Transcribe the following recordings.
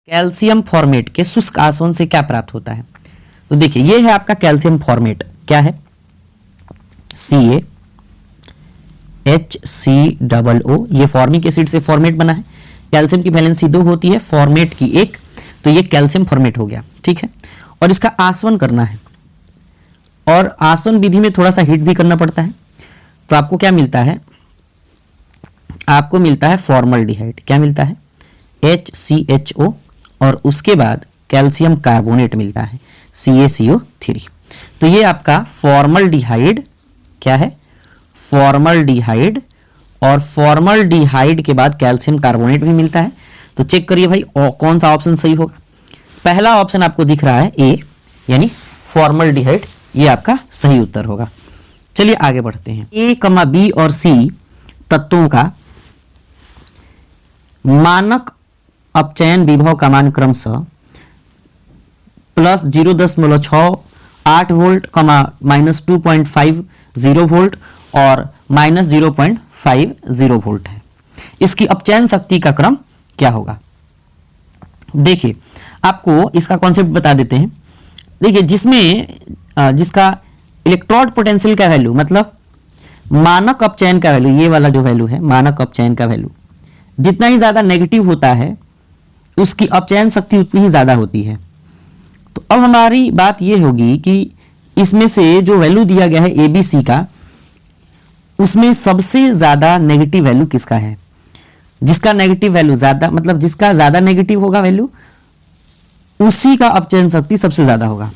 Calcium formate के शुष्क आसवन से क्या प्राप्त होता है? तो देखिए ये है आपका कैल्शियम फॉर्मेट, क्या है? CaHCOO, ये फॉर्मिक एसिड से फॉर्मेट बना है। कैल्शियम की वैलेंसी 2 होती है, फॉर्मेट की 1, तो ये कैल्शियम फॉर्मेट हो गया, ठीक है। और इसका आसवन करना है, और आसवन विधि में थोड़ा सा हीट भी करना पड़ता है, तो आपको क्या मिलता है? आपको मिलता है फॉर्मल्डिहाइड। क्या मिलता है? HCHO, और उसके बाद कैल्शियम कार्बोनेट मिलता है CaCO3। तो ये आपका फॉर्मल्डिहाइड क्या है? फॉर्मल्डिहाइड, और फॉर्मल्डिहाइड के बाद कैल्शियम कार्बोनेट भी मिलता है। तो चेक करिए भाई कौन सा ऑप्शन सही होगा। पहला ऑप्शन आपको दिख रहा है ए, यानी फॉर्मल्डिहाइड, ये आपका सही उत्तर होगा। चलिए आगे बढ़ते हैं। A, B और C तत्वों का मानक अपचयन विभव का मान क्रमशः प्लस 0.68 वोल्ट, माइनस 2.50 वोल्ट और माइनस 0.50 वोल्ट है। इसकी अपचयन शक्ति का क्रम क्या होगा? देखिए आपको इसका कॉन्सेप्ट बता देते हैं। देखिए जिसका इलेक्ट्रोड पोटेंशियल का वैल्यू, मतलब मानक अपचयन का वैल्यू, ये वाला जो वैल्यू है मानक अपचयन का वैल्यू, जितना ही ज्यादा नेगेटिव होता है उसकी अपचयन शक्ति उतनी ही ज्यादा होती है। तो अब हमारी बात यह होगी कि इसमें से जो वैल्यू दिया गया है ABC का, उसमें सबसे ज्यादा नेगेटिव वैल्यू किसका है? जिसका नेगेटिव वैल्यू ज्यादा, मतलब जिसका ज्यादा नेगेटिव होगा वैल्यू, उसी का अपचयन शक्ति सबसे ज्यादा होगा।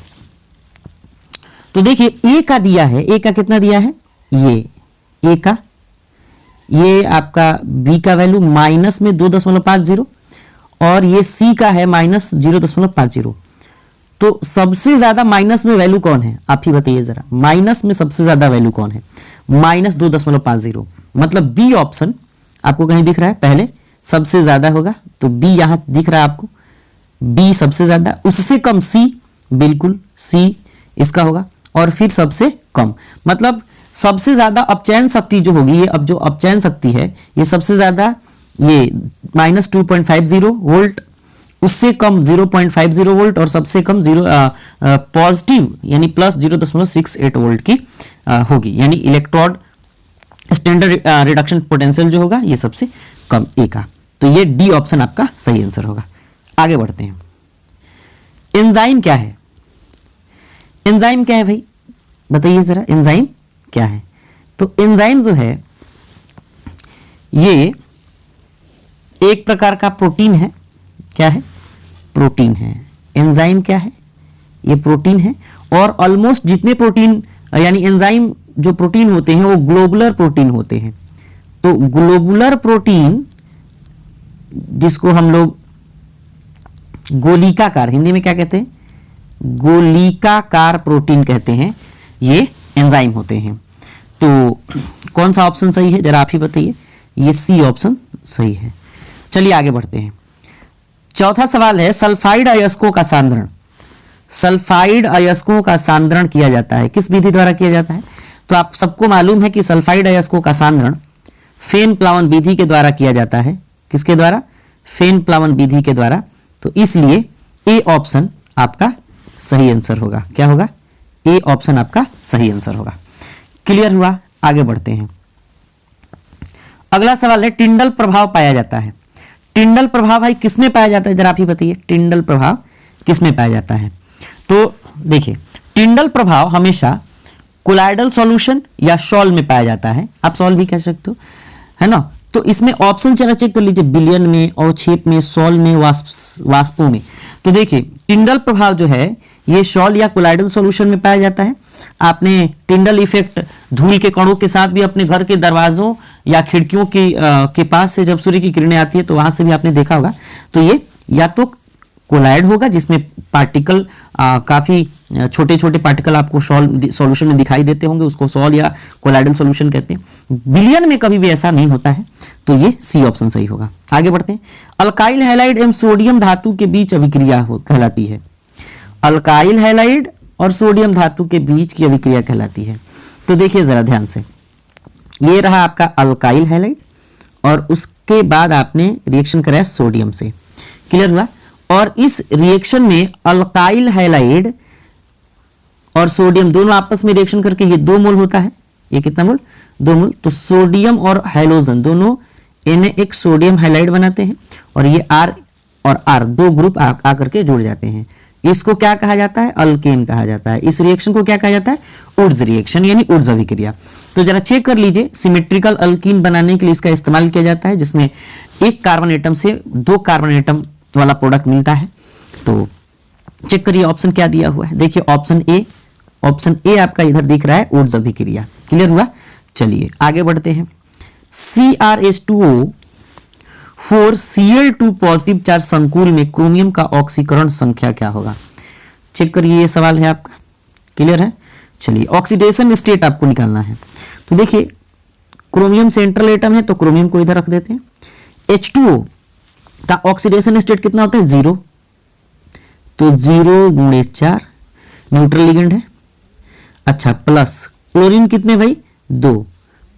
तो देखिए ए का दिया है, ए का कितना दिया है? ये ए का, ये आपका बी का वैल्यू माइनस में 2.50, और ये सी का है माइनस 0.50। तो सबसे ज्यादा माइनस में वैल्यू कौन है? आप ही बताइए जरा, माइनस में सबसे ज्यादा वैल्यू कौन है? माइनस 2.50, मतलब बी ऑप्शन आपको कहीं दिख रहा है? पहले सबसे ज्यादा होगा, तो बी यहां दिख रहा है आपको, बी सबसे ज्यादा, उससे कम सी, बिल्कुल सी इसका होगा, और फिर सबसे कम, मतलब सबसे ज्यादा अपचयन शक्ति जो होगी, ये अब जो अपचयन शक्ति है ये सबसे ज्यादा ये माइनस 2.50 वोल्ट, उससे कम 0.50 वोल्ट, और सबसे कम पॉजिटिव यानी प्लस 0.68 वोल्ट की होगी, यानी इलेक्ट्रोड स्टैंडर्ड रिडक्शन पोटेंशियल जो होगा ये सबसे कम ए का। तो ये डी ऑप्शन आपका सही आंसर होगा। आगे बढ़ते हैं। एंजाइम क्या है? एंजाइम क्या है भाई, बताइए जरा, एंजाइम क्या है? तो एंजाइम जो है ये एक प्रकार का प्रोटीन है। क्या है? प्रोटीन है। एंजाइम क्या है? ये प्रोटीन है, और ऑलमोस्ट जितने प्रोटीन यानी एंजाइम जो प्रोटीन होते हैं वो ग्लोबुलर प्रोटीन होते हैं। तो ग्लोबुलर प्रोटीन, जिसको हम लोग गोलिकाकार, हिंदी में क्या कहते हैं? गोलिकाकार प्रोटीन कहते हैं, ये एंजाइम होते हैं। तो कौन सा ऑप्शन सही है जरा आप ही बताइए। ये सी ऑप्शन सही है। चलिए आगे बढ़ते हैं। चौथा सवाल है, सल्फाइड अयस्कों का सांद्रण, सल्फाइड अयस्कों का सांद्रण किया जाता है, किस विधि द्वारा किया जाता है? तो आप सबको मालूम है कि सल्फाइड अयस्कों का सांद्रण फेन प्लावन विधि के द्वारा किया जाता है। किसके द्वारा? फेन प्लावन विधि के द्वारा। तो इसलिए ए ऑप्शन आपका सही आंसर होगा। क्या होगा? ए ऑप्शन आपका सही आंसर होगा। क्लियर हुआ? आगे बढ़ते हैं। अगला सवाल है, टिंडल प्रभाव पाया जाता है। टिंडल प्रभाव भाई किसमें पाया जाता है जरा आप ही बताइए, टिंडल प्रभाव किसमें पाया जाता है? तो देखिए टिंडल प्रभाव हमेशा कोलाइडल सॉल्यूशन या सॉल में पाया जाता है। आप सॉल भी कह सकते हो, है ना। तो इसमें ऑप्शन जरा चेक कर लीजिए, विलयन में, अवक्षेप में, सॉल में, वाष्पों में। तो देखिए टिंडल प्रभाव जो है ये सॉल या कोलाइडल सॉल्यूशन में पाया जाता है। आपने टिंडल इफेक्ट धूल के कणों के साथ भी अपने घर के दरवाजों या खिड़कियों के पास से जब सूर्य की किरणें आती है तो वहां से भी आपने देखा होगा। तो ये या तो कोलाइड होगा जिसमें पार्टिकल काफी छोटे छोटे पार्टिकल आपको सॉल्यूशन में दिखाई देते होंगे, उसको सॉल या कोलाइडल सॉल्यूशन कहते हैं। विलयन में कभी भी ऐसा नहीं होता है, तो ये सी ऑप्शन सही होगा। आगे बढ़ते हैं। अल्काइल हैलाइड एवं सोडियम धातु के बीच अभिक्रिया कहलाती है। अल्काइल हैलाइड और सोडियम धातु के बीच की अभिक्रिया कहलाती है। तो देखिए जरा ध्यान से, ये रहा आपका अल्काइल हैलाइड और उसके बाद आपने रिएक्शन कराया सोडियम से। क्लियर हुआ? और इस रिएक्शन में अल्काइल हैलाइड और सोडियम दोनों आपस में रिएक्शन करके ये 2 मोल होता है। ये कितना मोल? 2 मोल। तो सोडियम और हाइड्रोजन दोनों एक सोडियम हाइलाइड बनाते हैं और ये R और R 2 ग्रुप आकर के जुड़ जाते हैं। इसको क्या कहा जाता है? अल्केन कहा जाता है। इस रिएक्शन को क्या कहा जाता है? उड्स रिएक्शन यानी उड्स अभिक्रिया। तो जरा चेक कर लीजिए, सिमेट्रिकल अल्कीन बनाने के लिए इसका इस्तेमाल किया जाता है, जिसमें एक कार्बन एटम से 2 कार्बन एटम वाला प्रोडक्ट मिलता है। तो चेक करिए ऑप्शन क्या दिया हुआ है। देखिए ऑप्शन ए आपका इधर दिख रहा है, उड्स अभिक्रिया। क्लियर हुआ? चलिए आगे बढ़ते हैं। CrH2O 4Cl2 पॉजिटिव चार्ज संकुल में क्रोमियम का ऑक्सीकरण संख्या क्या होगा? चेक करिए, ये सवाल है आपका। क्लियर है? चलिए ऑक्सीडेशन स्टेट आपको निकालना है। तो देखिए क्रोमियम सेंट्रल एटम है तो क्रोमियम को इधर रख देते हैं। H2O का ऑक्सीडेशन स्टेट कितना होता है? 0। तो 0 गुणे 4 न्यूट्रल लिगेंड है। अच्छा प्लस क्लोरीन कितने भाई? 2।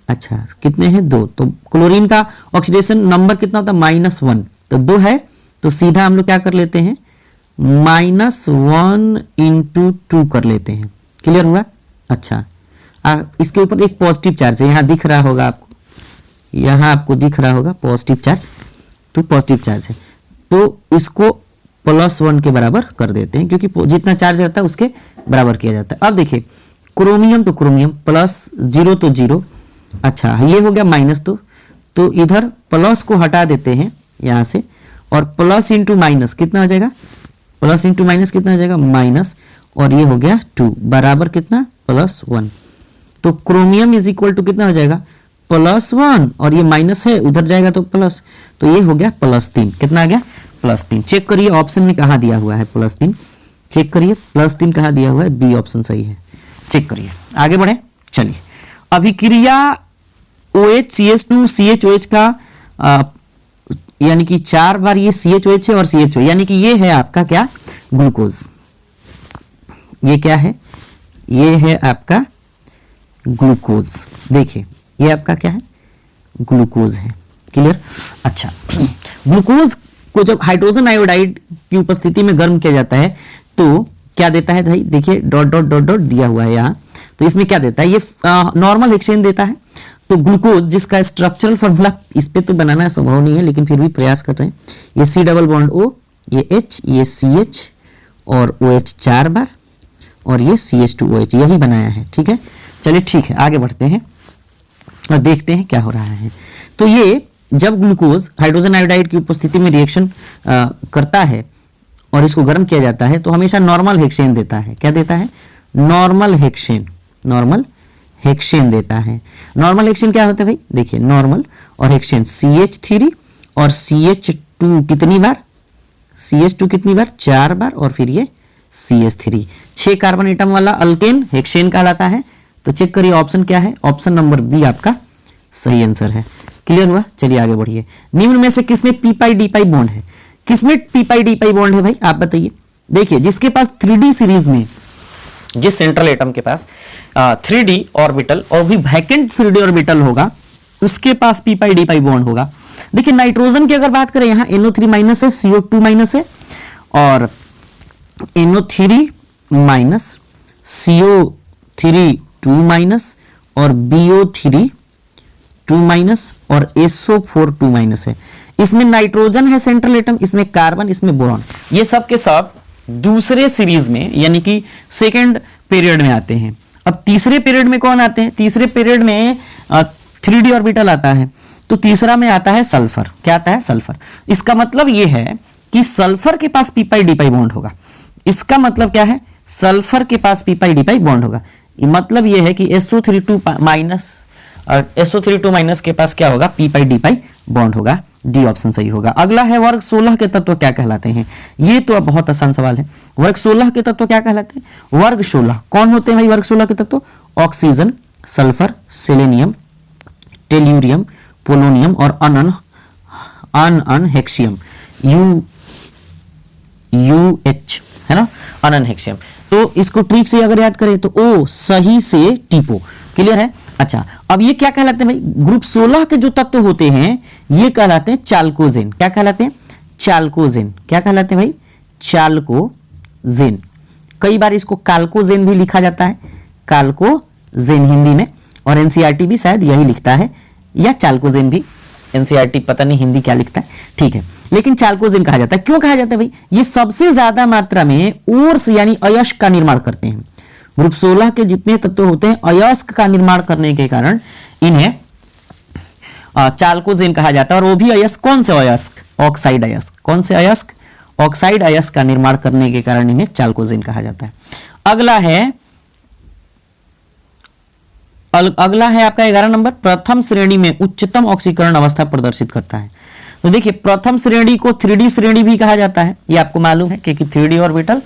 अच्छा कितने हैं? 2। तो क्लोरीन का ऑक्सीडेशन नंबर कितना होता है? -1। तो 2 है तो सीधा हम लोग क्या कर लेते हैं? -1 × 2 कर लेते हैं। क्लियर हुआ? अच्छा इसके ऊपर एक पॉजिटिव चार्ज है, यहां दिख रहा होगा आपको, यहां आपको दिख रहा होगा पॉजिटिव चार्ज। तो पॉजिटिव चार्ज है तो इसको +1 के बराबर कर देते हैं, क्योंकि जितना चार्ज रहता है उसके बराबर किया जाता है। अब देखिए क्रोमियम तो क्रोमियम, +0 तो 0। अच्छा ये हो गया माइनस, तो इधर प्लस को हटा देते हैं यहां से, और प्लस इंटू माइनस कितना हो जाएगा? प्लस इंटू माइनस कितना हो जाएगा? माइनस, और ये हो गया 2 बराबर कितना? +1। तो क्रोमियम इज इक्वल टू कितना हो जाएगा? +1, और ये माइनस है उधर जाएगा तो प्लस, तो ये हो गया +3। कितना आ गया? +3। चेक करिए ऑप्शन में कहाँ दिया हुआ है +3। चेक करिए +3 कहाँ दिया हुआ है? बी ऑप्शन सही है। चेक करिए, आगे बढ़े। चलिए अभिक्रिया OH CH2 CHOH का यानी कि 4 बार ये CHOH है और CHO, यानी कि ये है आपका क्या? ग्लूकोज। ये क्या है? ये है आपका ग्लूकोज। देखिए ये आपका क्या है? ग्लूकोज है। क्लियर? अच्छा ग्लूकोज को जब हाइड्रोजन आयोडाइड की उपस्थिति में गर्म किया जाता है तो क्या देता है भाई? देखिए डॉट डॉट डॉट डॉट दिया हुआ है यहाँ। तो इसमें क्या देता है? ये नॉर्मल हेक्सेन देता है। तो ग्लूकोज जिसका स्ट्रक्चरल फॉर्मूला इस पे तो बनाना संभव नहीं है, लेकिन फिर भी प्रयास कर रहे हैं। ये C डबल बॉन्ड O, ये H, ये CH और OH 4 बार, और ये CH2OH यही बनाया है। ठीक है, चलिए ठीक है आगे बढ़ते हैं और देखते हैं क्या हो रहा है। तो ये जब ग्लूकोज हाइड्रोजन आयोडाइड की उपस्थिति में रिएक्शन करता है और इसको गर्म किया जाता है तो हमेशा नॉर्मल हेक्सेन देता है। क्या देता है? Normal hexane. नॉर्मल हेक्सेन देता है। नॉर्मल हेक्सेन क्या होता है भाई? देखिए नॉर्मल और हेक्सेन CH3 और CH2 कितनी बार? CH2 कितनी बार? 4 बार, और फिर ये CH3। 6 कार्बन एटम वाला अल्केन हेक्सेन कहलाता है। तो चेक करिए ऑप्शन क्या है? ऑप्शन नंबर बी आपका सही आंसर है। क्लियर हुआ? चलिए आगे बढ़िए। निम्न में से किसमें p-pi-d-pi बॉन्ड है? किसमें p-pi-d-pi बॉन्ड है भाई? आप बताइए। देखिए जिसके पास 3D सीरीज में, जिस सेंट्रल एटम के पास 3D ऑर्बिटल और भी वैकेंट 3D ऑर्बिटल होगा उसके पास p-pi-d-pi बॉन्ड होगा। देखिए नाइट्रोजन की अगर बात करें यहाँ NO3 माइनस है, CO2 माइनस है, और NO3 माइनस, CO3 2 माइनस, और BO3 2 माइनस, और SO4 2 माइनस है। इसमें नाइट्रोजन है सेंट्रल एटम, इसमें कार्बन, इसमें बोरॉन। ये सब के सब दूसरे सीरीज में यानी कि सेकेंड पीरियड में आते हैं। अब तीसरे पीरियड में कौन आते हैं? तीसरे पीरियड में 3D ऑर्बिटल आता है। तो तीसरा में आता है सल्फर। क्या आता है? सल्फर। इसका मतलब यह है कि सल्फर के पास p-pi-d-pi बॉन्ड होगा। इसका मतलब क्या है? सल्फर के पास p-pi-d-pi बॉन्ड होगा। मतलब यह है कि SO32 माइनस के पास क्या होगा? p-pi-d-pi बॉन्ड होगा। डी ऑप्शन सही होगा। अगला है वर्ग 16 के तत्व क्या कहलाते हैं? ये तो अब बहुत आसान सवाल है। वर्ग 16 के तत्व क्या कहलाते हैं? वर्ग 16 कौन होते हैं भाई? वर्ग 16 के तत्व oxygen, sulphur, selenium, tellurium, polonium और अनअनहेक्सियम UH है ना, अनअनहेक्सियम। तो इसको ट्रिक से अगर याद करें तो ओ सही से टीपो। क्लियर है? अच्छा अब ये क्या कहलाते हैं भाई? ग्रुप 16 के जो तत्व होते हैं ये कहलाते हैं चाल्कोजेन। क्या कहलाते हैं? चाल्कोजेन। क्या कहलाते हैं भाई? चाल्कोजेन। कई बार इसको काल्कोजेन भी लिखा जाता है, काल्कोजेन हिंदी में, और एनसीईआरटी भी शायद यही लिखता है, या चाल्कोजेन भी, एनसीईआरटी पता नहीं हिंदी क्या लिखता है, ठीक है, लेकिन चाल्कोजेन कहा जाता है। क्यों कहा जाता है भाई? ये सबसे ज्यादा मात्रा में ओर्स यानी अयस्क का निर्माण करते हैं। ग्रुप 16 के जितने तत्व होते हैं अयस्क का निर्माण करने के कारण इन्हें चाल्कोजेन कहा जाता है। और वो भी अयस्क, कौन से अयस्क? ऑक्साइड अयस्क। कौन से अयस्क? ऑक्साइड अयस्क का निर्माण करने के कारण इन्हें चाल्कोजेन कहा जाता है। अगला है आपका 11 नंबर, प्रथम श्रेणी में उच्चतम ऑक्सीकरण अवस्था प्रदर्शित करता है। तो देखिए, प्रथम श्रेणी को 3D श्रेणी भी कहा जाता है, ये आपको मालूम है, क्योंकि 3D ऑर्बिटल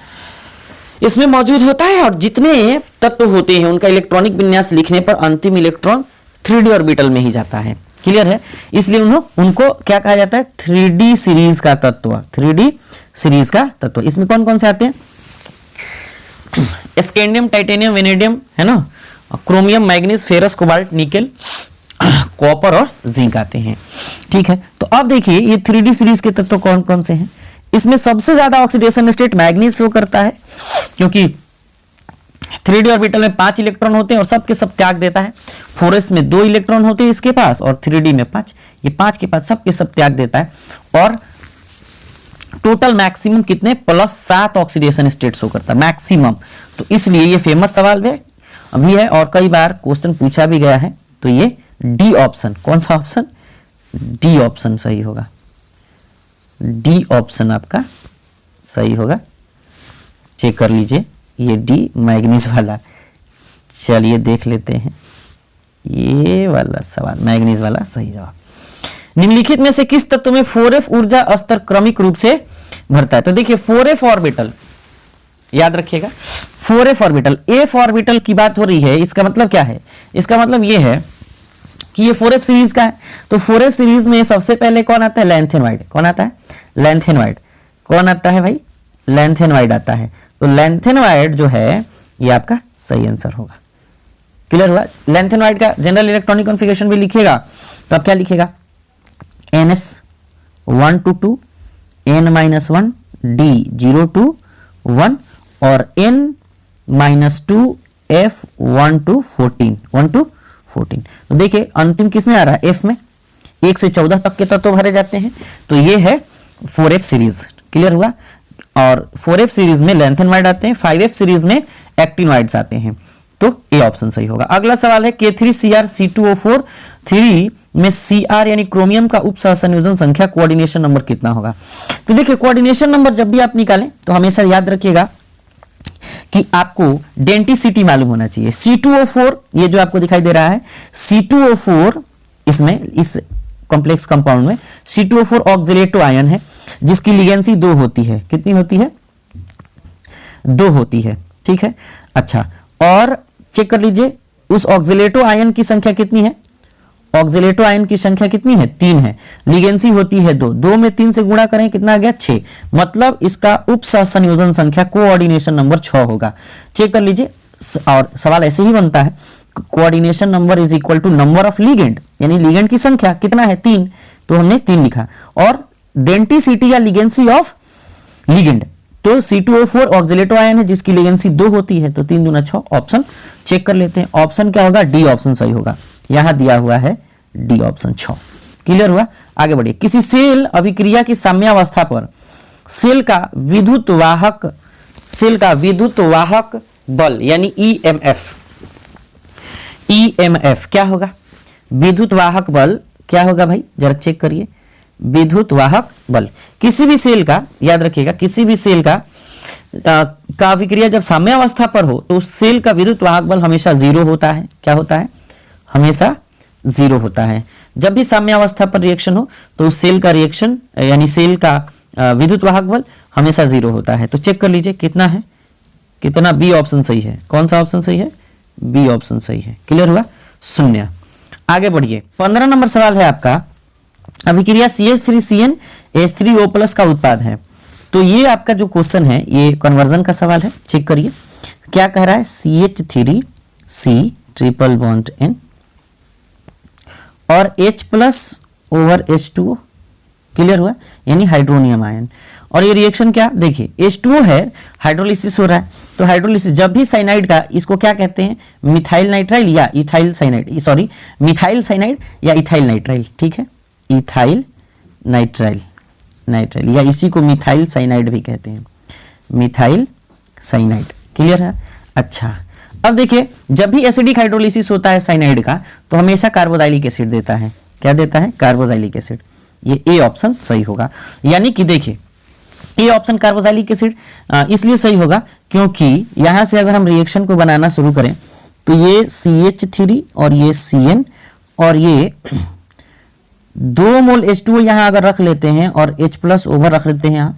इसमें मौजूद होता है और जितने तत्व होते हैं उनका इलेक्ट्रॉनिक विन्यास लिखने पर अंतिम इलेक्ट्रॉन 3D ऑर्बिटल में ही जाता है। क्लियर है? इसलिए उनको क्या कहा जाता है? 3D सीरीज का तत्व। 3D सीरीज का तत्व। इसमें कौन कौन से आते हैं? स्कैंडियम, टाइटेनियम, वेनेडियम, है ना, chromium, manganese, ferrous, cobalt, nickel, copper और जिंक आते हैं। ठीक है, तो अब देखिए ये 3D सीरीज के तत्व कौन कौन से हैं। इसमें सबसे ज्यादा ऑक्सीडेशन स्टेट मैग्नीज शो करता है, क्योंकि 3D ऑर्बिटल में 5 इलेक्ट्रॉन होते हैं और सब के सब त्याग देता है। 4s में 2 इलेक्ट्रॉन होते हैं इसके पास, और 3D में 5, ये 5 के पास सब के सब त्याग देता है। और टोटल मैक्सिमम कितने? +7 ऑक्सीडेशन स्टेट शो करता है मैक्सिमम। तो इसलिए ये फेमस सवाल भी है और कई बार क्वेश्चन पूछा भी गया है। तो ये डी ऑप्शन, कौन सा ऑप्शन? डी ऑप्शन सही होगा। डी ऑप्शन आपका सही होगा। चेक कर लीजिए, ये डी मैग्नीज वाला। चलिए देख लेते हैं, ये वाला सवाल मैग्नीज वाला सही जवाब। निम्नलिखित में से किस तत्व में 4f ऊर्जा स्तर क्रमिक रूप से बढ़ता है? तो देखिए 4f ऑर्बिटल याद रखिएगा, 4f ऑर्बिटल, f ऑर्बिटल की बात हो रही है। इसका मतलब क्या है? इसका मतलब ये है कि ये 4f सीरीज का है। तो 4f सीरीज में सबसे पहले कौन आता है? लैंथेनवाइड। कौन आता है? लैंथेनवाइड। कौन आता है भाई? लैंथेनवाइड आता है। तो लैंथेनवाइड जो है ये आपका सही आंसर होगा। क्लियर हुआ? लैंथेनवाइड का जनरल इलेक्ट्रॉनिक कॉन्फ़िगरेशन भी लिखिएगा तो आप क्या लिखिएगा? NS1 to 2, N-1, D0 to 1 और N-2, F1 to 14, 1 to 14। तो देखिए अंतिम किस में आ रहा है? F में। 1 से 14 तक के तत्व भरे जाते हैं। तो ये है 4f सीरीज। क्लियर हुआ? और 4f सीरीज में लैंथेनवाइड आते हैं, 5f सीरीज में एक्टिनवाइड्स आते हैं। तो ए ऑप्शन सही होगा। अगला सवाल है K3Cr(C2O4) 3 में Cr यानी क्रोमियम का उप सहसंयोजन संख्या कोऑर्डिनेशन नंबर कितना होगा? तो देखिए कोऑर्डिनेशन नंबर जब भी आप निकालें तो हमेशा याद रखिएगा कि आपको डेंटिसिटी मालूम होना चाहिए। C2O4 ये जो आपको दिखाई दे रहा है, C2O4 इसमें इस कॉम्प्लेक्स कंपाउंड में C2O4 ऑक्सिलेटो आयन है जिसकी लिगेंसी 2 होती है। कितनी होती है? 2 होती है। ठीक है, अच्छा, और चेक कर लीजिए उस ऑक्सिलेटो आयन की संख्या कितनी है? ऑक्सिलेटो आयन की संख्या कितनी है? 3 है। लिगेंसी होती है 2, 2 में 3 से गुणा करें कितना आ गया? 6। मतलब इसका उप सहसंयोजन संख्या कोऑर्डिनेशन नंबर 6 होगा। चेक कर लीजिए, और सवाल ऐसे ही बनता है, coordination number is equal to number of ligand, यानी लिगेंड की संख्या कितना है? 3, तो हमने 3 लिखा। और डेंटिसिटी या लिगेंसी ऑफ लिगेंड, तो C2O4 ऑक्सिलेटो आयन है जिसकी लिगेंसी 2 होती है, तो 3 दूना 6। ऑप्शन चेक कर लेते हैं, ऑप्शन क्या होगा? डी ऑप्शन सही होगा। यहां दिया हुआ है डी ऑप्शन 6। क्लियर हुआ? आगे बढ़िए। किसी सेल अभिक्रिया की साम्यावस्था पर सेल का विद्युत वाहक बल यानी EMF क्या होगा? विद्युत वाहक बल क्या होगा भाई? जरा चेक करिए। विद्युत वाहक बल किसी भी सेल का, याद रखिएगा, किसी भी सेल का अभिक्रिया जब साम्यावस्था पर हो तो उस सेल का विद्युत वाहक बल हमेशा 0 होता है। क्या होता है? हमेशा 0 होता है। जब भी साम्यावस्था पर रिएक्शन हो तो उस सेल का रिएक्शन यानी सेल का विद्युत वाहक बल हमेशा 0 होता है। तो चेक कर लीजिए कितना है, कितना? बी ऑप्शन सही है। कौन सा ऑप्शन सही है? बी ऑप्शन सही है। क्लियर हुआ? 0। आगे बढ़िए। 15 नंबर सवाल है आपका, अभिक्रिया CH3CN H3O+ का उत्पाद है। तो ये आपका जो क्वेश्चन है ये कन्वर्जन का सवाल है। चेक करिए क्या कह रहा है? CH3C ट्रिपल बॉन्ड N और H+ ओवर H2O क्लियर हुआ, यानी हाइड्रोनियम आयन। और ये रिएक्शन क्या, देखिए H2O है, हाइड्रोलिसिस हो रहा है, तो हाइड्रोलिसिस जब भी साइनाइड का, इसको क्या कहते हैं, मिथाइल नाइट्राइल या ethyl cyanide, sorry methyl cyanide या इथाइल नाइट्राइल, ठीक है, इथाइल नाइट्राइल, नाइट्राइल या इसी को मिथाइल साइनाइड भी कहते हैं, मिथाइल साइनाइड। क्लियर है। अच्छा, अब देखिए जब भी एसिडिक हाइड्रोलिसिस होता है साइनाइड का तो हमेशा कार्बोक्सिलिक एसिड देता है। क्या देता है, कार्बोक्सिलिक एसिड। ये ए ऑप्शन सही होगा। यानी कि देखिए ए ऑप्शन कार्बोक्सिलिक एसिड इसलिए सही होगा क्योंकि यहां से अगर हम रिएक्शन को बनाना शुरू करें तो ये CH3 और ये CN और ये 2 मोल H2O यहां अगर रख लेते हैं और H+ ओवर रख लेते हैं यहां,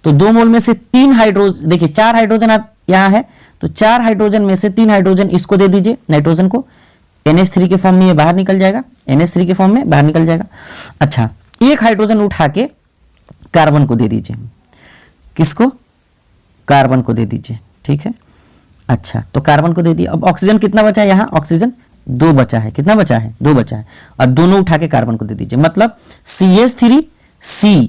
तो 2 मोल में से 3 हाइड्रोजन, देखिए 4 हाइड्रोजन आप यहां है, तो 4 हाइड्रोजन में से 3 हाइड्रोजन इसको दे दीजिए, नाइट्रोजन को, NH3 के फॉर्म में ये बाहर निकल जाएगा, NH3 के फॉर्म में बाहर निकल जाएगा। अच्छा, एक हाइड्रोजन उठा के कार्बन को दे दीजिए, किसको, कार्बन को दे दीजिए, ठीक है। अच्छा, तो कार्बन को दे दिया। अब ऑक्सीजन कितना बचा है, यहाँ ऑक्सीजन 2 बचा है, कितना बचा है, 2 बचा है, और दोनों उठा के कार्बन को दे दीजिए, मतलब CH3C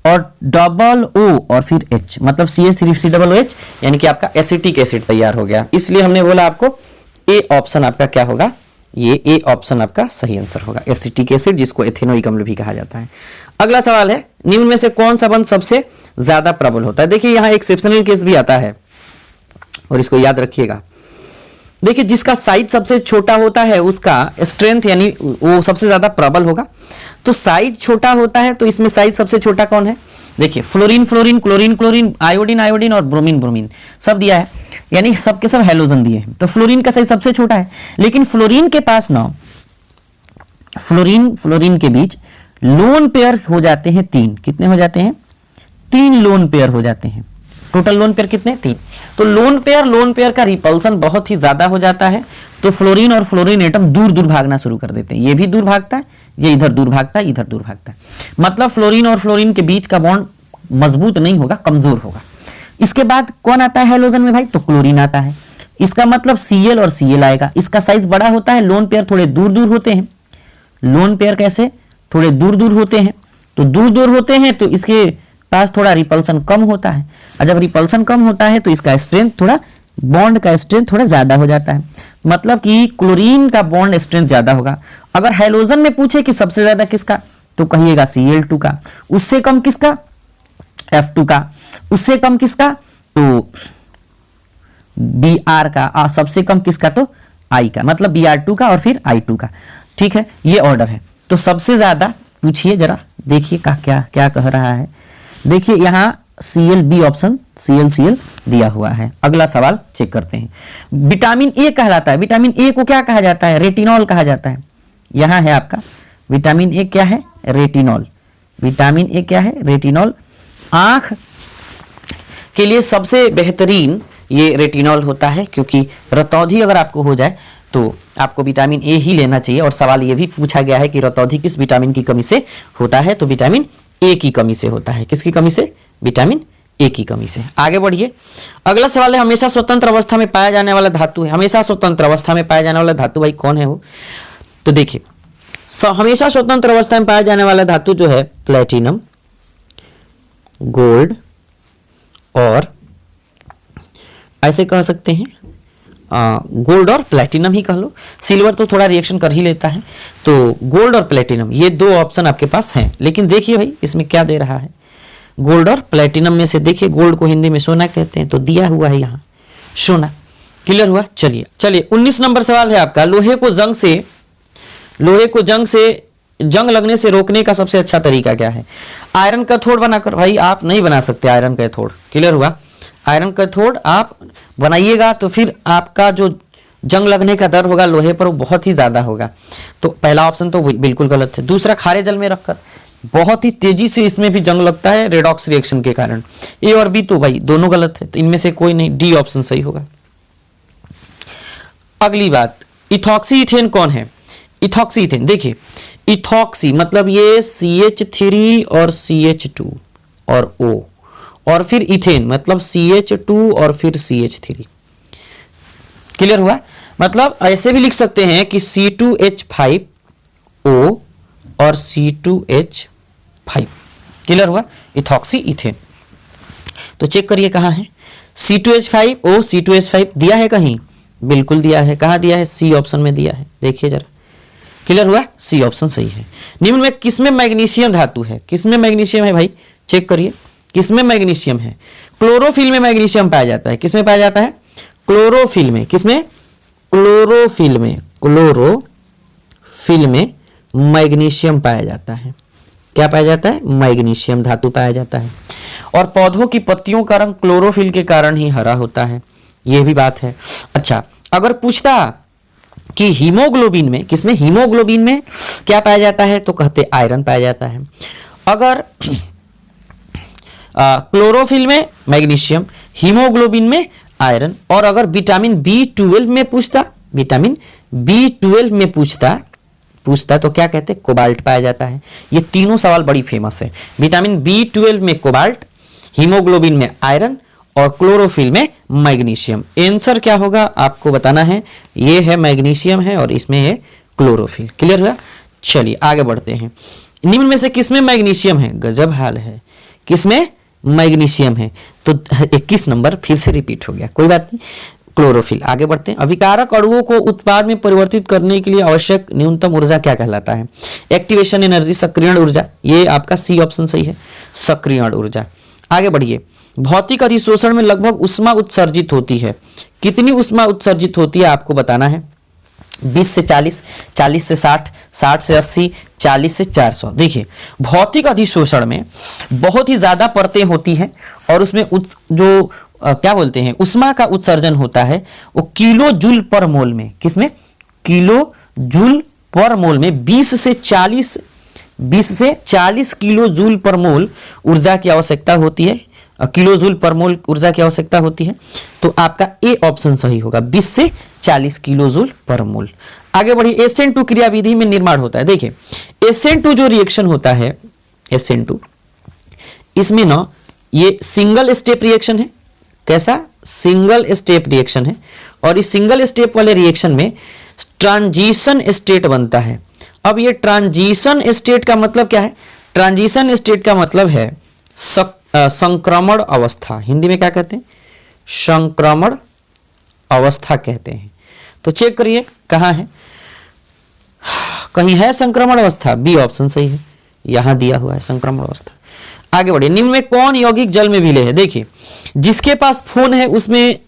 और डबल O और फिर H, मतलब CH3C डबल OH, यानी कि आपका एसिटिक एसिड तैयार हो गया। इसलिए हमने बोला आपको ए ऑप्शन आपका क्या होगा, ये ए ऑप्शन आपका सही आंसर होगा, एसिटिक एसिड, जिसको एथेनोइक अम्ल भी कहा जाता है। अगला सवाल है, निम्न में से कौन सा बंध सबसे ज्यादा प्रबल होता है। देखिए यहाँ एक्सेप्शनल केस भी आता है और इसको याद रखिएगा। देखिए जिसका साइज सबसे छोटा होता है उसका स्ट्रेंथ यानी वो सबसे ज्यादा प्रबल होगा। तो साइज छोटा होता है तो इसमें साइज सबसे छोटा कौन है, देखिए fluorine fluorine, chlorine chlorine, iodine iodine और ब्रोमीन ब्रोमीन सब दिया है, यानी सबके सब हैलोजन दिए हैं। तो फ्लोरीन का साइज सबसे छोटा है, लेकिन फ्लोरीन के पास ना फ्लोरीन के बीच लोन पेयर हो जाते हैं 3, कितने हो जाते हैं, 3 लोन पेयर हो जाते हैं। टोटल लोन पेयर कितने, 3। तो लोन पेयर का रिपल्सन बहुत ही ज्यादा हो जाता है, तो फ्लोरीन और फ्लोरीन एटम दूर दूर भागना शुरू कर देते हैं। ये भी दूर भागता है, ये इधर दूर भागता है, इधर दूर भागता है, मतलब फ्लोरीन और फ्लोरीन के बीच का बॉन्ड मजबूत नहीं होगा, कमजोर होगा। इसके बाद कौन आता है हैलोजन में भाई, तो क्लोरीन आता है। इसका मतलब Cl और Cl आएगा। इसका साइज बड़ा होता है, लोन पेयर थोड़े दूर दूर होते हैं। लोन पेयर कैसे, थोड़े दूर दूर होते हैं, तो दूर दूर होते हैं तो इसके पास थोड़ा रिपल्सन कम होता है, और जब रिपल्सन कम होता है तो इसका स्ट्रेंथ थोड़ा, बॉन्ड का स्ट्रेंथ थोड़ा ज्यादा हो जाता है, मतलब कि क्लोरीन का बॉन्ड स्ट्रेंथ ज्यादा होगा। अगर हैलोजन में पूछे कि सबसे ज्यादा किसका, तो कहिएगा Cl2 का, उससे कम किसका, F2 का, उससे कम किसका, तो Br का, सबसे कम किसका, तो I का, मतलब Br2 का और फिर I2 का, ठीक है। ये ऑर्डर है। तो सबसे ज्यादा पूछिए, जरा देखिए क्या क्या कह रहा है। देखिए यहाँ Cl, B ऑप्शन, Cl दिया हुआ है। अगला सवाल चेक करते हैं। विटामिन ए कहलाता है, विटामिन ए को क्या कहा जाता है, रेटिनॉल कहा जाता है। यहाँ है आपका विटामिन ए, क्या है, रेटिनॉल। विटामिन ए क्या है, रेटिनॉल। आंख के लिए सबसे बेहतरीन ये रेटिनॉल होता है, क्योंकि रतौंधी अगर आपको हो जाए तो आपको विटामिन ए ही लेना चाहिए। और सवाल ये भी पूछा गया है कि रतौंधी किस विटामिन की कमी से होता है, तो विटामिन ए की कमी से होता है। किसकी कमी से, विटामिन ए की कमी से। आगे बढ़िए। अगला सवाल है, हमेशा स्वतंत्र अवस्था में पाया जाने वाला धातु है। हमेशा स्वतंत्र अवस्था में पाया जाने वाला धातु भाई कौन है वो, तो देखिए हमेशा स्वतंत्र अवस्था में पाया जाने वाला धातु जो है प्लेटिनम, गोल्ड, और ऐसे कह सकते हैं गोल्ड और प्लेटिनम ही कह लो। सिल्वर तो थोड़ा रिएक्शन कर ही लेता है, तो गोल्ड और प्लेटिनम ये 2 ऑप्शन आपके पास हैं। लेकिन देखिए भाई इसमें क्या दे रहा है, गोल्ड और प्लेटिनम में से देखिए, गोल्ड को हिंदी में सोना कहते हैं, तो दिया हुआ है यहाँ सोना। क्लियर हुआ। चलिए 19 नंबर सवाल है आपका, लोहे को जंग लगने से रोकने का सबसे अच्छा तरीका क्या है। आयरन कैथोड बनाकर, भाई आप नहीं बना सकते आयरन कैथोड। क्लियर हुआ। आयरन कैथोड आप बनाइएगा तो फिर आपका जो जंग लगने का दर होगा लोहे पर वो बहुत ही ज्यादा होगा। तो पहला ऑप्शन तो बिल्कुल गलत है। दूसरा, खारे जल में रखकर बहुत ही तेजी से इसमें भी जंग लगता है रेडॉक्स रिएक्शन के कारण। ए और बी तो भाई दोनों गलत है, तो इनमें से कोई नहीं, डी ऑप्शन सही होगा। अगली बात, इथॉक्सी इथेन कौन है। इथॉक्सी इथेन, देखिए इथॉक्सी मतलब ये CH3 और CH2 और O, और फिर इथेन मतलब CH2 और फिर CH3। क्लियर हुआ। मतलब ऐसे भी लिख सकते हैं कि C2H5O और C2H5। क्लियर हुआ, इथॉक्सी इथेन। तो चेक करिए कहाँ है, C2H5O C2H5 दिया है कहीं, बिल्कुल दिया है, कहाँ दिया है, सी ऑप्शन में दिया है, देखिए जरा, क्लियर हुआ, सी ऑप्शन सही है। निम्न में किसमें मैग्नीशियम धातु है, किसमें मैग्नीशियम है भाई, चेक करिए किसमें मैग्नीशियम है, क्लोरोफिल में मैग्नीशियम पाया जाता है, किसमें पाया जाता है, क्लोरोफिल में, किसमें, क्लोरोफिल में, क्लोरोफिल में मैग्नीशियम पाया जाता है, क्या पाया जाता है, मैग्नीशियम धातु पाया जाता है। और पौधों की पत्तियों का रंग क्लोरोफिल के कारण ही हरा होता है, यह भी बात है। अच्छा, अगर पूछता कि हीमोग्लोबिन में, किसमें, हीमोग्लोबिन में क्या पाया जाता है, तो कहते आयरन पाया जाता है। अगर क्लोरोफिल में मैग्नीशियम, हीमोग्लोबिन में आयरन, और अगर विटामिन B12 में पूछता, विटामिन B12 में पूछता तो क्या कहते, कोबाल्ट पाया जाता है। ये तीनों सवाल बड़ी फेमस है, विटामिन B12 में कोबाल्ट, हीमोग्लोबिन में आयरन और क्लोरोफिल में मैग्नीशियम। आंसर क्या होगा आपको बताना है, ये है मैग्नीशियम है और इसमें है क्लोरोफिल। क्लियर हुआ, चलिए आगे बढ़ते हैं। निम्न में से किसमें मैग्नीशियम है, गजब हाल है, किसमें मैग्नीशियम है, तो 21 नंबर फिर से रिपीट हो गया, कोई बात नहीं, क्लोरोफिल। आगे बढ़ते हैं। अभिकारक अणुओं को उत्पाद में परिवर्तित करने के लिए आवश्यक न्यूनतम ऊर्जा क्या कहलाता है, एक्टिवेशन एनर्जी, सक्रियण ऊर्जा, ये आपका सी ऑप्शन सही है, सक्रियण ऊर्जा। आगे बढ़िए। भौतिक अधिशोषण में लगभग ऊष्मा उत्सर्जित होती है, कितनी ऊष्मा उत्सर्जित होती है आपको बताना है, 20 से 40, 40 से 60, 60 से 80, 40 से 400। देखिए भौतिक अधिशोषण में बहुत ही ज्यादा परतें होती हैं और उसमें जो क्या बोलते हैं ऊष्मा का उत्सर्जन होता है वो किलो जूल पर मोल में, किसमें, किलो जूल पर मोल में 20 से 40 किलो जूल पर मोल ऊर्जा की आवश्यकता होती है, किलो जूल पर मोल ऊर्जा की आवश्यकता होती है। तो आपका ए ऑप्शन सही होगा, 20 से 40 किलो जूल पर मोल। आगे बढ़िए। SN2 क्रियाविधि में निर्माण होता है। देखिए SN2 जो रिएक्शन होता है, SN2 इसमें ना ये सिंगल स्टेप रिएक्शन है, कैसा, सिंगल स्टेप रिएक्शन है, और इस सिंगल स्टेप वाले रिएक्शन में ट्रांजिशन स्टेट बनता है। अब ये ट्रांजिशन स्टेट का मतलब क्या है, ट्रांजिशन स्टेट का मतलब है संक्रमण अवस्था, हिंदी में क्या कहते हैं, संक्रमण अवस्था कहते हैं। तो चेक करिए कहां है, कहीं है संक्रमण अवस्था, बी ऑप्शन सही है, यहां दिया हुआ है संक्रमण अवस्था। आगे बढ़िए। निम्न में कौन यौगिक जल में विलय है, देखिए जिसके पास फोन है उसमें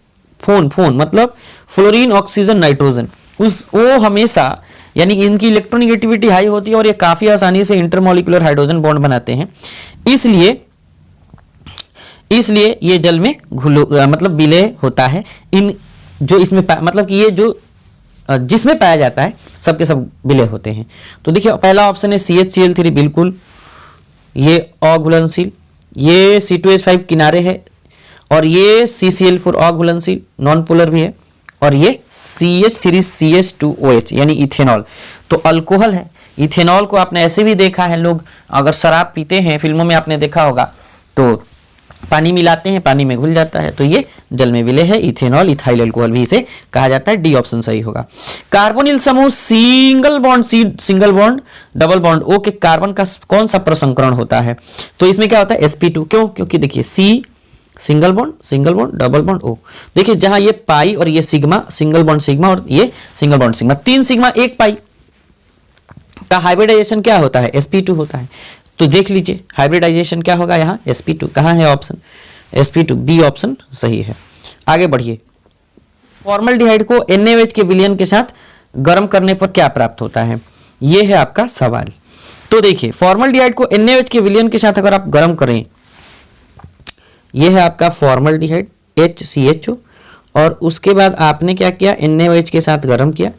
फोन मतलब फ्लोरीन, ऑक्सीजन, नाइट्रोजन, वो हमेशा यानी इनकी इलेक्ट्रोनेगेटिविटी हाई होती है और ये काफी आसानी से इंटरमॉलिक्यूलर हाइड्रोजन बॉन्ड बनाते हैं, इसलिए ये जल में मतलब विलय होता है। इन जो इसमें मतलब कि ये जो जिसमें पाया जाता है सबके सब विलय होते हैं। तो देखिए पहला ऑप्शन है CHCl3, बिल्कुल ये अघुलनशील, ये C2H5 किनारे है, और ये CCl4 अघुलनशील नॉन पोलर भी है, और ये CH3CH2OH यानी इथेनॉल, तो अल्कोहल है। इथेनॉल को आपने ऐसे भी देखा है, लोग अगर शराब पीते हैं, फिल्मों में आपने देखा होगा, तो पानी मिलाते हैं, पानी में घुल जाता है, तो ये जल में विलय है, इथेनॉल, इथाइल अल्कोहल भी इसे कहा जाता है, डी ऑप्शन सही होगा। कार्बोनिल समूह single bond C, single bond double bond O के कार्बन का कौन सा प्रसंस्करण होता है, तो इसमें क्या होता है sp2, क्यों, क्योंकि देखिए C single bond double bond O, देखिए जहां ये पाई और ये सिग्मा, सिंगल बॉन्ड सिग्मा और ये सिंगल बॉन्ड सिग्मा, 3 सिग्मा 1 पाई का हाइब्रिडाइजेशन क्या होता है, sp2 होता है। तो देख लीजिए हाइब्रिडाइजेशन क्या होगा, यहाँ sp2, कहाँ है ऑप्शन, sp2, बी ऑप्शन सही है। आगे बढ़िए। फॉर्मल्डिहाइड को NaOH के विलयन के साथ गर्म करने पर क्या प्राप्त होता है, ये है आपका सवाल। तो देखिए फॉर्मल्डिहाइड को NaOH के विलयन के साथ अगर आप गर्म करें, ये है आपका फॉर्मल्डिहाइड HCHO, और उसके बाद आपने क्या किया, NaOH के साथ गर्म किया,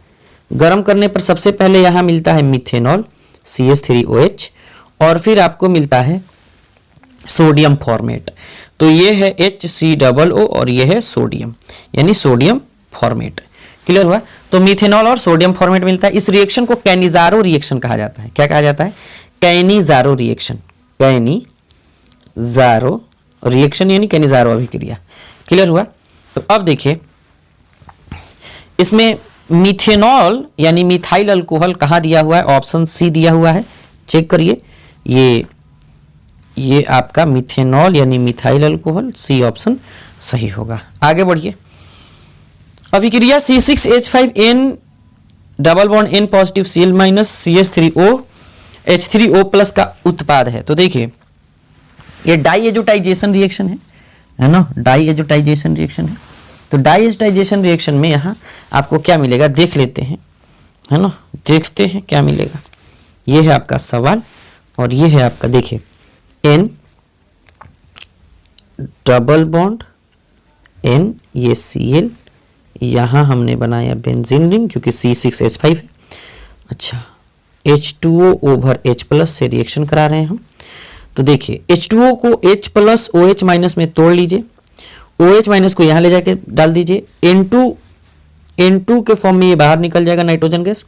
गर्म करने पर सबसे पहले यहाँ मिलता है मिथेनॉल CH3OH, और फिर आपको मिलता है सोडियम फॉर्मेट, तो ये है HCOO और ये है सोडियम, यानी सोडियम फॉर्मेट। क्लियर हुआ। तो मिथेनॉल और सोडियम फॉर्मेट मिलता है। इस रिएक्शन को कैनिजारो रिएक्शन कहा जाता है। क्या कहा जाता है, कैनिजारो रिएक्शन, कैनिजारो रिएक्शन यानी कैनिजारो अभिक्रिया। क्लियर हुआ। तो अब देखिए इसमें मिथेनॉल यानी मिथाइल अल्कोहल कहाँ दिया हुआ है, ऑप्शन सी दिया हुआ है, चेक करिए, ये ये आपका मिथेनॉल यानी मिथाइल अल्कोहल, सी ऑप्शन सही होगा। आगे बढ़िए। अभिक्रिया C6H5N double bond N positive Cl minus CH3O H3O plus का उत्पाद है। तो देखिए ये डाई एजोटाइजेशन रिएक्शन है ना, डाई एजोटाइजेशन रिएक्शन है। तो डाई एजोटाइजेशन रिएक्शन में यहाँ आपको क्या मिलेगा देख लेते हैं, है ना, देखते हैं क्या मिलेगा। ये है आपका सवाल और ये है आपका, देखिए N डबल बॉन्ड N, ये Cl, यहाँ हमने बनाया बेंजीन रिंग क्योंकि C6H5 है। अच्छा, H2O ओवर H प्लस से रिएक्शन करा रहे हैं हम। तो देखिए H2O को H प्लस OH माइनस में तोड़ लीजिए, OH माइनस को यहाँ ले जाके डाल दीजिए, N2 के फॉर्म में ये बाहर निकल जाएगा नाइट्रोजन गैस।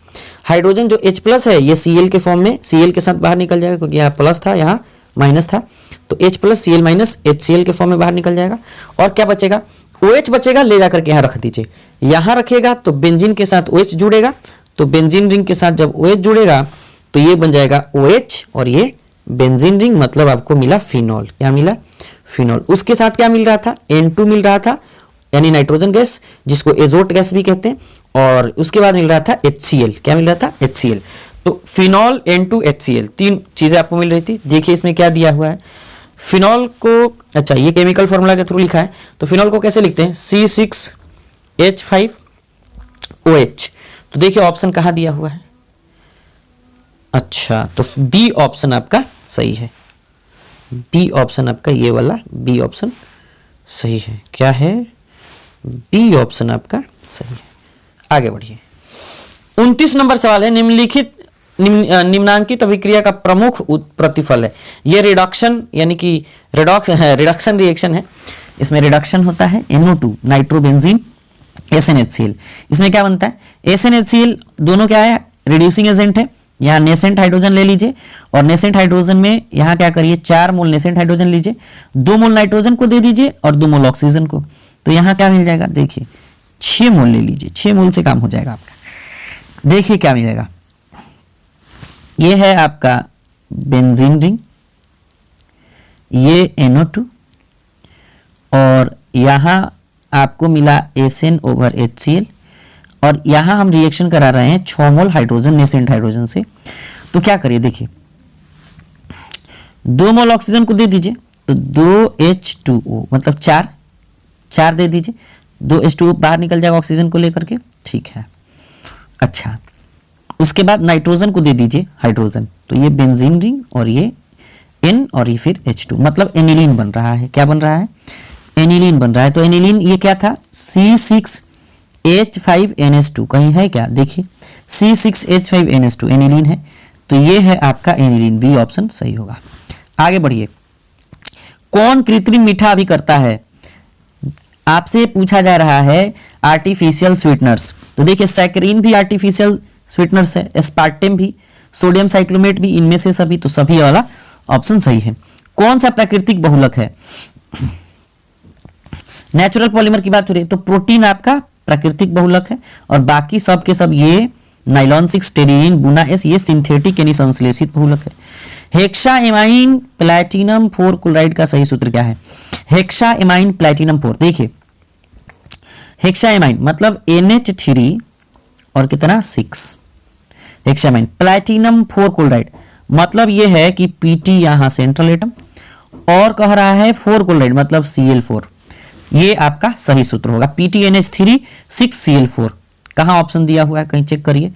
हाइड्रोजन जो H प्लस है ये Cl के फॉर्म में Cl के साथ बाहर निकल जाएगा क्योंकि यहाँ प्लस था यहाँ माइनस था, तो H plus Cl minus HCl के फॉर्म में बाहर निकल जाएगा। और क्या बचेगा, OH बचेगा, ले जाकर के यहाँ रख दीजिए। यहाँ रखिएगा तो बेंजीन के साथ OH जुड़ेगा, तो बेंजीन रिंग के साथ जब OH जुड़ेगा तो ये बन जाएगा OH और ये बेंजीन रिंग, मतलब आपको मिला फिनॉल। क्या मिला, फिनॉल। उसके साथ क्या मिल रहा था, N2 मिल रहा था यानी नाइट्रोजन गैस जिसको एजोट गैस भी कहते हैं, और उसके बाद मिल रहा था HCl। क्या मिल रहा था, HCl। तो फिनॉल N2 HCl, तीन चीजें आपको मिल रही थी। देखिए इसमें क्या दिया हुआ है, फिनॉल को, अच्छा ये केमिकल फॉर्मूला के थ्रू लिखा है, तो फिनॉल को कैसे लिखते हैं, C6H5OH। तो देखिए ऑप्शन कहाँ दिया हुआ है, अच्छा तो बी ऑप्शन आपका सही है, बी ऑप्शन आपका ये वाला बी ऑप्शन सही है। क्या है, बी ऑप्शन आपका सही है। आगे बढ़िए। 29 नंबर सवाल है, निम्नांकित अभिक्रिया का प्रमुख प्रतिफल है। यह रिडक्शन यानी कि रिडक्शन रिएक्शन है। इसमें रिडक्शन होता है NO2 नाइट्रोबेंजीन SnHCl। इसमें क्या बनता है, SnHCl दोनों क्या है, रिड्यूसिंग एजेंट है। यहाँ नेसेंट हाइड्रोजन ले लीजिए और नेसेंट हाइड्रोजन में यहाँ क्या करिए, 4 मोल नेसेंट हाइड्रोजन लीजिए, 2 मोल नाइट्रोजन को दे दीजिए और 2 मोल ऑक्सीजन को, तो यहाँ क्या मिल जाएगा, देखिए 6 मोल ले लीजिए, 6 मोल से काम हो जाएगा आपका। देखिए क्या मिलेगा, ये है आपका बेंजीन रिंग, ये NO2 और यहाँ आपको मिला SN ओवर HCl, और यहाँ हम रिएक्शन करा रहे हैं 6 मोल हाइड्रोजन नेसेंट हाइड्रोजन से। तो क्या करिए, देखिए 2 मोल ऑक्सीजन को दे दीजिए, तो 2H2O मतलब 4 दे दीजिए, 2H2O बाहर निकल जाएगा ऑक्सीजन को लेकर के, ठीक है। अच्छा, उसके बाद नाइट्रोजन को दे दीजिए हाइड्रोजन, तो ये बेंजीन रिंग और ये N और ये फिर H2, मतलब एनिलीन बन रहा है। क्या बन रहा है, एनिलीन बन रहा है। तो एनिलीन ये क्या था, C6H5NH2, कहीं है क्या, देखिए C6H5NH2 एनिलीन है, तो ये है आपका एनिलीन, बी ऑप्शन सही होगा। आगे बढ़िए। कौन कृत्रिम मीठा भी करता है, आपसे पूछा जा रहा है आर्टिफिशियल स्वीटनर्स। तो देखिए सैकरीन भी आर्टिफिशियल स्वीटनर्स है, एस्पार्टेम भी, सोडियम साइक्लोमेट भी, इनमें से सभी, तो सभी वाला ऑप्शन सही है। कौन सा प्राकृतिक बहुलक है, नेचुरल पॉलीमर की बात हो रही है तो प्रोटीन आपका प्राकृतिक बहुलक है, और बाकी सब के सब ये नाइलॉन 6, स्टेरिलीन, बुना एस, ये सिंथेटिक यानी संश्लेषित बहुलक है। हेक्साएमाइन प्लैटिनम 4 क्लोराइड का सही सूत्र क्या है, हेक्साएमाइन प्लैटिनम 4, देखिए हेक्साएमाइन मतलब NH3 और कितना 6, हेक्साएमाइन प्लैटिनम 4 क्लोराइड मतलब ये है कि PT यहां सेंट्रल एटम, और कह रहा है 4 क्लोराइड मतलब Cl4, ये आपका सही सूत्र होगा। PTNH3 6Cl4, कहां ऑप्शन दिया हुआ है, कहीं चेक करिए,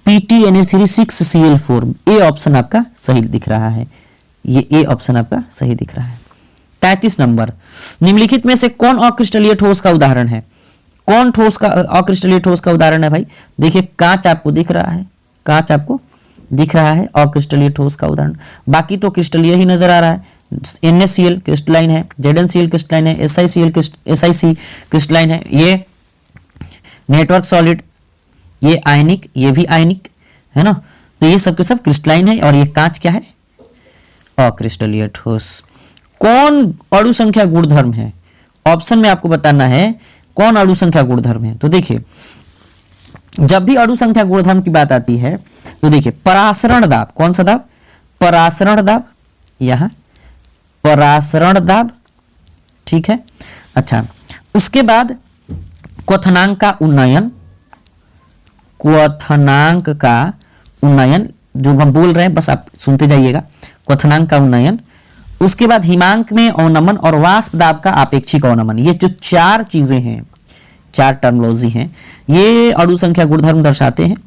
PTNH3 6Cl4, ए ऑप्शन आपका सही दिख रहा है, ये ए ऑप्शन आपका सही दिख रहा है। 33 नंबर, निम्नलिखित में से कौन अक्रिस्टलीय ठोस का उदाहरण है, कौन ठोस का अक्रिस्टलीय ठोस का उदाहरण है भाई, देखिए कांच आपको दिख रहा है, कांच आपको दिख रहा है अक्रिस्टलीय ठोस का उदाहरण, बाकी तो क्रिस्टलीय ही नजर आ रहा है। NaCl क्रिस्टलाइन है, ZnCl क्रिस्टलाइन है, SiC क्रिस्टलाइन है, ये नेटवर्क सॉलिड, ये आयनिक, ये भी आयनिक है ना, तो ये सब के सब क्रिस्टलाइन है, और ये कांच क्या है, अक्रिस्टलीय ठोस। कौन अणु संख्या गुणधर्म है, ऑप्शन में आपको बताना है कौन अणु संख्या गुणधर्म है। तो देखिए जब भी अणु संख्या गुणधर्म की बात आती है तो देखिए परासरण दाब, कौन सा दाब, परासरण दाब, यहां परासरण दाब, ठीक है। अच्छा, उसके बाद क्वथनांक का उन्नयन, क्वथनांक का उन्नयन, जो हम बोल रहे हैं बस आप सुनते जाइएगा, क्वथनांक का उन्नयन। उसके बाद हिमांक में अवनमन और वाष्प दाब का आपेक्षिक अवनमन। ये जो चार चीजें हैं, चार टर्मोलॉजी हैं, ये अणु संख्या गुणधर्म दर्शाते हैं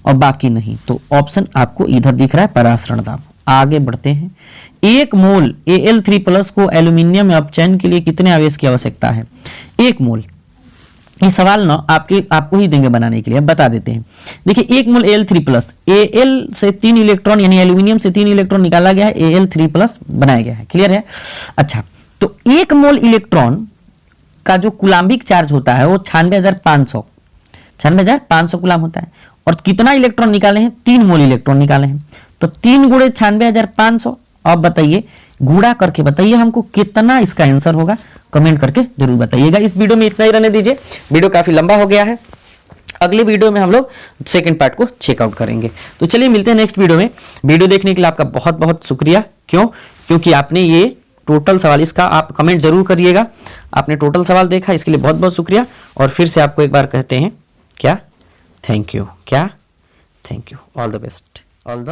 और बाकी नहीं। तो ऑप्शन आपको इधर दिख रहा है, परासरण दाब। आगे बढ़ते हैं। 1 मोल Al3+ को एल्यूमिनियम में अपचयन के लिए कितने आवेश की आवश्यकता है? 1 मोल, ये सवाल ना आपको ही देंगे बनाने के लिए, अब बता देते हैं। देखिए 1 मोल Al3+, Al से 3 इलेक्ट्रॉन यानी एल्यूमिनियम से 3 इलेक्ट्रॉन निकाला गया है, Al3+ बनाया गया है। क्लियर है? अच्छा, तो 1 मोल इलेक्ट्रॉन का जो कूलाम्बिक चार्ज होता है वो 96,500 कूलाम होता है। और कितना इलेक्ट्रॉन निकाले हैं? 3 मोल इलेक्ट्रॉन निकाले हैं। तो 3 गुणे 96,500, अब बताइए, गुणा करके बताइए हमको कितना इसका आंसर होगा, कमेंट करके जरूर बताइएगा। इस वीडियो में इतना ही रहने दीजिए, वीडियो काफी लंबा हो गया है। अगले वीडियो में हम लोग सेकंड पार्ट को चेकआउट करेंगे। तो चलिए मिलते हैं नेक्स्ट वीडियो में। वीडियो देखने के लिए आपका बहुत बहुत शुक्रिया। क्योंकि आपने ये टोटल सवाल, इसका आप कमेंट जरूर करिएगा, आपने टोटल सवाल देखा, इसके लिए बहुत बहुत शुक्रिया। और फिर से आपको एक बार कहते हैं क्या? Thank you. क्या? Thank you. All the best, all the